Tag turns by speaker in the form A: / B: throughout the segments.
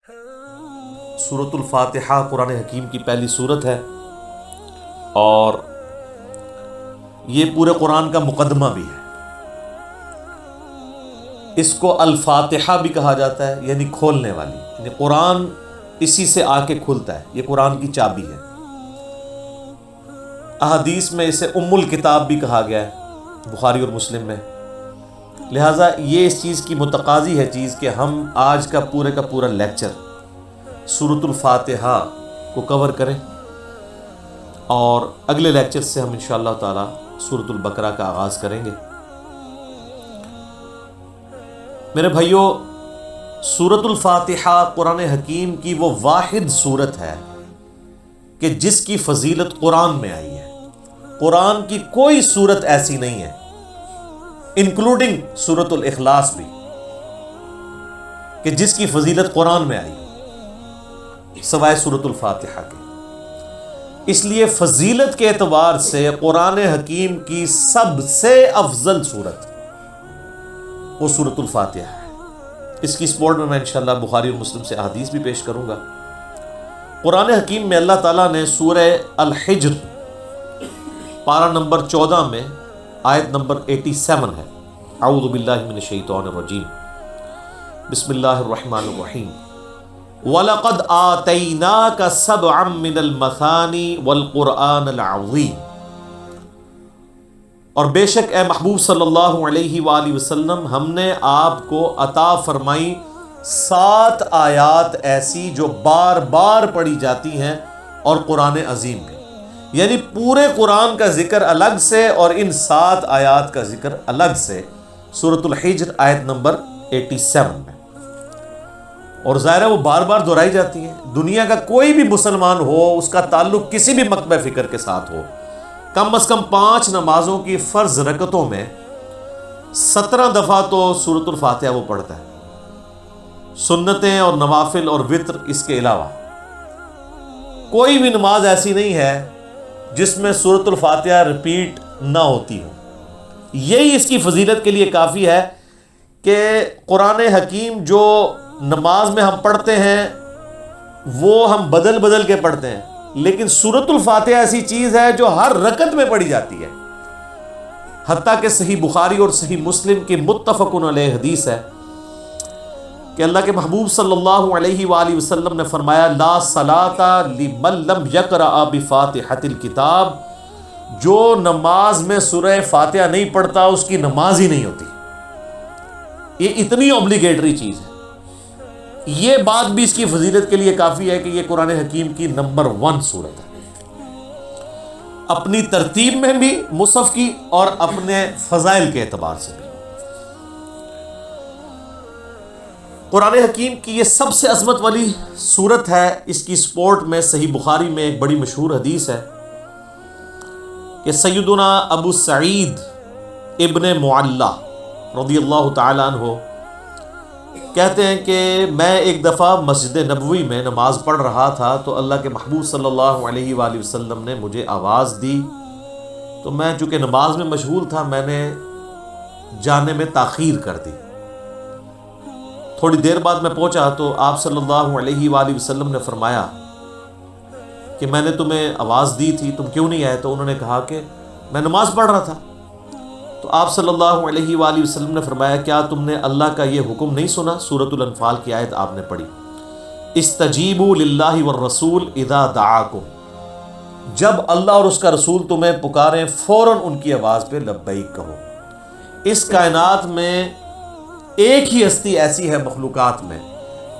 A: سورۃ الفاتحہ قرآن حکیم کی پہلی سورت ہے اور یہ پورے قرآن کا مقدمہ بھی ہے۔ اس کو الفاتحہ بھی کہا جاتا ہے، یعنی کھولنے والی، یعنی قرآن اسی سے آ کے کھلتا ہے، یہ قرآن کی چابی ہے۔ احادیث میں اسے ام الکتاب بھی کہا گیا ہے، بخاری اور مسلم میں۔ لہٰذا یہ اس چیز کی متقاضی ہے چیز کہ ہم آج کا پورا لیکچر سورۃ الفاتحہ کو کور کریں، اور اگلے لیکچر سے ہم انشاءاللہ تعالی سورۃ البقرہ کا آغاز کریں گے۔ میرے بھائیو، سورۃ الفاتحہ قرآن حکیم کی وہ واحد سورت ہے کہ جس کی فضیلت قرآن میں آئی ہے۔ قرآن کی کوئی سورت ایسی نہیں ہے، انکلوڈنگ سورۃ الاخلاص بھی، کہ جس کی فضیلت قرآن میں آئی سوائے سورۃ الفاتحہ کے۔ اس لیے فضیلت کے اعتبار سے قرآن حکیم کی سب سے افضل سورت وہ سورۃ الفاتحہ ہے۔ اس کی سپورٹ میں انشاءاللہ بخاری اور مسلم سے احادیث بھی پیش کروں گا۔ قرآن حکیم میں اللہ تعالیٰ نے سورہ الحجر پارہ نمبر 14 میں آیت نمبر 87 ہے، اعوذ باللہ من الشیطان الرجیم، بسم اللہ الرحمن الرحیم، وَلَقَدْ آتَيْنَاكَ سَبْعًا مِّنَ الْمَثَانِي وَالْقُرْآنَ الْعَظِيمِ، اور بے شک اے محبوب صلی اللہ علیہ وآلہ وسلم، ہم نے آپ کو عطا فرمائی 7 آیات ایسی جو بار بار پڑھی جاتی ہیں، اور قرآن عظیم میں، یعنی پورے قرآن کا ذکر الگ سے اور ان 7 آیات کا ذکر الگ سے سورۃ الحجر آیت نمبر 87 میں۔ اور ظاہر ہے وہ بار بار دہرائی جاتی ہیں۔ دنیا کا کوئی بھی مسلمان ہو، اس کا تعلق کسی بھی مکتبہ فکر کے ساتھ ہو، کم از کم 5 نمازوں کی فرض رکعتوں میں 17 دفعہ تو سورۃ الفاتحہ وہ پڑھتا ہے، سنتیں اور نوافل اور وتر اس کے علاوہ۔ کوئی بھی نماز ایسی نہیں ہے جس میں سورۃ الفاتحہ ریپیٹ نہ ہوتی ہو۔ یہی اس کی فضیلت کے لیے کافی ہے کہ قرآن حکیم جو نماز میں ہم پڑھتے ہیں وہ ہم بدل بدل کے پڑھتے ہیں، لیکن سورۃ الفاتحہ ایسی چیز ہے جو ہر رکعت میں پڑھی جاتی ہے۔ حتیٰ کہ صحیح بخاری اور صحیح مسلم کی متفق علیہ حدیث ہے کہ اللہ کے محبوب صلی اللہ علیہ وآلہ وسلم نے فرمایا، لا صلاۃ لمن لم یقرأ بفاتحۃ الکتاب، جو نماز میں سورہ فاتحہ نہیں پڑھتا اس کی نماز ہی نہیں ہوتی۔ یہ اتنی اوبلیگیٹری چیز ہے۔ یہ بات بھی اس کی فضیلت کے لیے کافی ہے کہ یہ قرآن حکیم کی نمبر 1 سورت ہے، اپنی ترتیب میں بھی مصحف کی اور اپنے فضائل کے اعتبار سے بھی۔ قرآن حکیم کی یہ سب سے عظمت والی سورت ہے۔ اس کی سپورٹ میں صحیح بخاری میں ایک بڑی مشہور حدیث ہے کہ سیدنا ابو سعید ابن معلہ رضی اللہ تعالیٰ عنہ کہتے ہیں کہ میں ایک دفعہ مسجد نبوی میں نماز پڑھ رہا تھا تو اللہ کے محبوب صلی اللہ علیہ وآلہ وسلم نے مجھے آواز دی، تو میں چونکہ نماز میں مشغول تھا میں نے جانے میں تاخیر کر دی۔ تھوڑی دیر بعد میں پہنچا تو آپ صلی اللہ علیہ وآلہ وسلم نے فرمایا کہ میں نے تمہیں آواز دی تھی، تم کیوں نہیں آئے؟ تو انہوں نے کہا کہ میں نماز پڑھ رہا تھا۔ تو آپ صلی اللہ علیہ وآلہ وسلم نے فرمایا، کیا تم نے اللہ کا یہ حکم نہیں سنا؟ سورۃ الانفال کی آیت آپ نے پڑھی، استجیبوا للہ والرسول اذا دعاکم، جب اللہ اور اس کا رسول تمہیں پکاریں فوراً ان کی آواز پہ لبیک کہو۔ اس کائنات میں ایک ہی ہستی ایسی ہے مخلوقات میں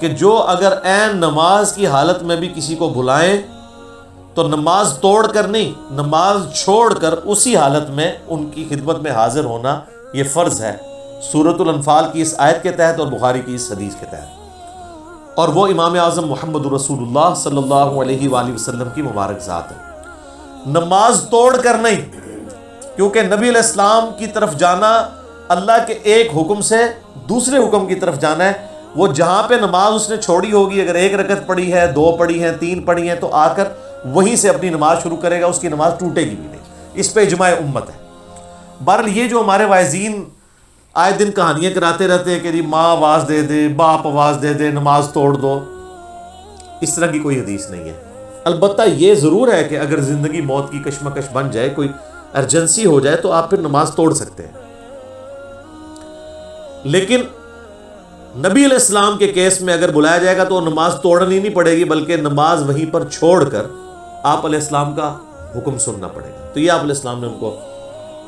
A: کہ جو اگر عین نماز کی حالت میں بھی کسی کو بلائیں تو نماز توڑ کر نہیں، نماز چھوڑ کر اسی حالت میں ان کی خدمت میں حاضر ہونا یہ فرض ہے، سورۃ الانفال کی اس آیت کے تحت اور بخاری کی اس حدیث کے تحت۔ اور وہ امام اعظم محمد رسول اللہ صلی اللہ علیہ وآلہ وسلم کی مبارک ذات ہے۔ نماز توڑ کر نہیں، کیونکہ نبی علیہ السلام کی طرف جانا اللہ کے ایک حکم سے دوسرے حکم کی طرف جانا ہے۔ وہ جہاں پہ نماز اس نے چھوڑی ہوگی، اگر 1 رکعت پڑھی ہے، 2 پڑھی ہیں، 3 پڑھی ہیں، تو آ کر وہیں سے اپنی نماز شروع کرے گا، اس کی نماز ٹوٹے گی بھی نہیں۔ اس پہ اجماع امت ہے۔ بہرحال یہ جو ہمارے واعظین آئے دن کہانیاں کراتے رہتے ہیں کہ جی ماں آواز دے دے، باپ آواز دے دے، نماز توڑ دو، اس طرح کی کوئی حدیث نہیں ہے۔ البتہ یہ ضرور ہے کہ اگر زندگی موت کی کشمکش بن جائے، کوئی ایمرجنسی ہو جائے، تو آپ پھر نماز توڑ سکتے ہیں، لیکن نبی علیہ السلام کے کیس میں اگر بلایا جائے گا تو نماز توڑنی نہیں پڑے گی، بلکہ نماز وہیں پر چھوڑ کر آپ علیہ السلام کا حکم سننا پڑے گا۔ تو یہ آپ علیہ السلام نے ان کو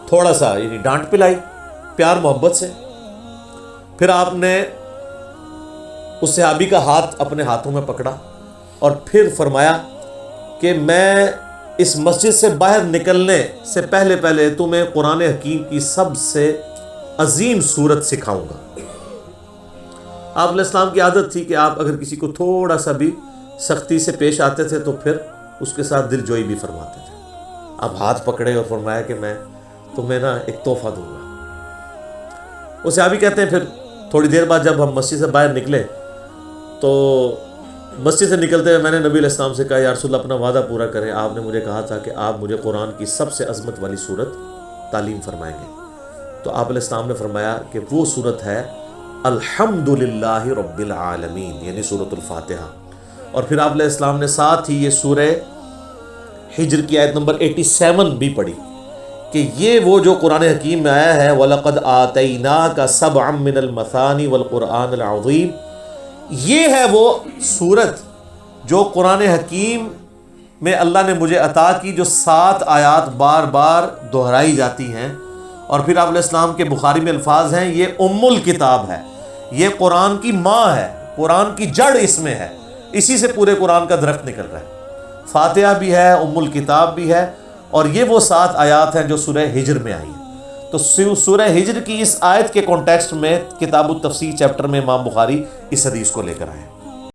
A: تھوڑا سا یعنی ڈانٹ پلائی پیار محبت سے۔ پھر آپ نے اس صحابی کا ہاتھ اپنے ہاتھوں میں پکڑا اور پھر فرمایا کہ میں اس مسجد سے باہر نکلنے سے پہلے پہلے تمہیں قرآن حکیم کی سب سے عظیم صورت سکھاؤں گا۔ آپ علیہ السلام کی عادت تھی کہ آپ اگر کسی کو تھوڑا سا بھی سختی سے پیش آتے تھے تو پھر اس کے ساتھ دل جوئی بھی فرماتے تھے۔ آپ ہاتھ پکڑے اور فرمایا کہ میں تمہیں ایک تحفہ دوں گا۔ وہ صحابی کہتے ہیں پھر تھوڑی دیر بعد جب ہم مسجد سے باہر نکلے تو مسجد سے نکلتے ہوئے میں نے نبی علیہ السلام سے کہا، یا رسول اللہ اپنا وعدہ پورا کریں، آپ نے مجھے کہا تھا کہ آپ مجھے قرآن کی سب سے عظمت والی صورت تعلیم فرمائیں گے۔ تو آپ علیہ السلام نے فرمایا کہ وہ صورت ہے الحمدللہ رب العالمین، یعنی سورۃ الفاتحہ۔ اور پھر آپ علیہ السلام نے ساتھ ہی یہ سورہ ہجر کی آیت نمبر 87 بھی پڑھی کہ یہ وہ جو قرآن حکیم میں آیا ہے وَلَقَدْ آتَيْنَاكَ سَبْعًا مِّنَ الْمَثَانِ وَالْقُرْآنِ الْعَظِيمِ، یہ ہے وہ صورت جو قرآن حکیم میں اللہ نے مجھے عطا کی، جو 7 آیات بار بار دہرائی جاتی ہیں۔ اور پھر آپ علیہ السلام کے بخاری میں الفاظ ہیں، یہ ام الکتاب ہے، یہ قرآن کی ماں ہے، قرآن کی جڑ اس میں ہے، اسی سے پورے قرآن کا درخت نکل رہا ہے۔ فاتحہ بھی ہے، ام الکتاب بھی ہے، اور یہ وہ 7 آیات ہیں جو سورہ ہجر میں آئی ہیں۔ تو سورہ ہجر کی اس آیت کے کانٹیکسٹ میں کتاب التفسیر چیپٹر میں امام بخاری اس حدیث کو لے کر آئے ہیں۔